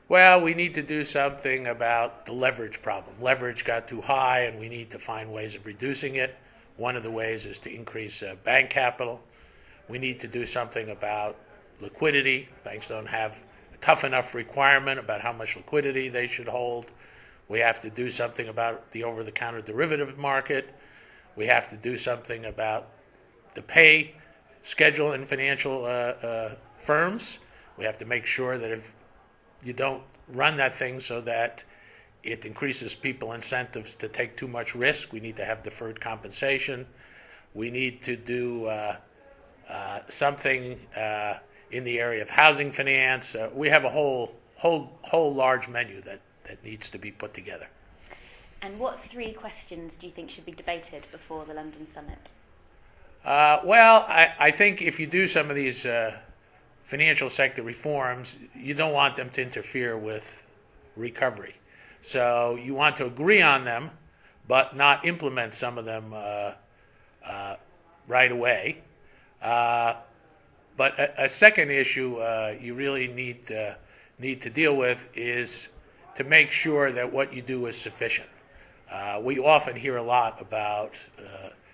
Well, we need to do something about the leverage problem. Leverage got too high, and we need to find ways of reducing it. One of the ways is to increase bank capital. We need to do something about liquidity. Banks don't have a tough enough requirement about how much liquidity they should hold. We have to do something about the over-the-counter derivative market. We have to do something about the pay schedule in financial firms. We have to make sure that if you don't run that thing so that it increases people incentives to take too much risk. We need to have deferred compensation. We need to do something in the area of housing finance. We have a whole large menu that needs to be put together. And what three questions do you think should be debated before the London summit? Well, I think if you do some of these financial sector reforms, you don't want them to interfere with recovery. So you want to agree on them, but not implement some of them right away. But a second issue you really need to deal with is to make sure that what you do is sufficient. We often hear a lot about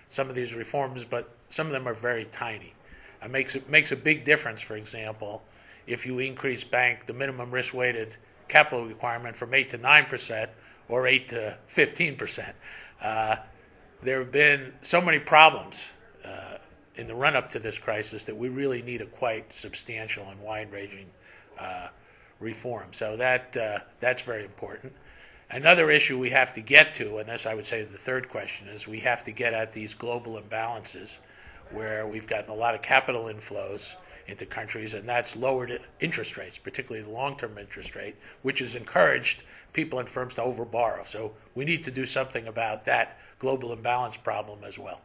some of these reforms, but some of them are very tiny. It makes a big difference, for example, if you increase the minimum risk-weighted capital requirement from 8 to 9% or 8 to 15%. There have been so many problems in the run-up to this crisis that we really need a quite substantial and wide-ranging reform. So that's very important. Another issue we have to get to, and this I would say the third question, is we have to get at these global imbalances where we've gotten a lot of capital inflows into countries, and that's lowered interest rates, particularly the long-term interest rate, which has encouraged people and firms to overborrow. So we need to do something about that global imbalance problem as well.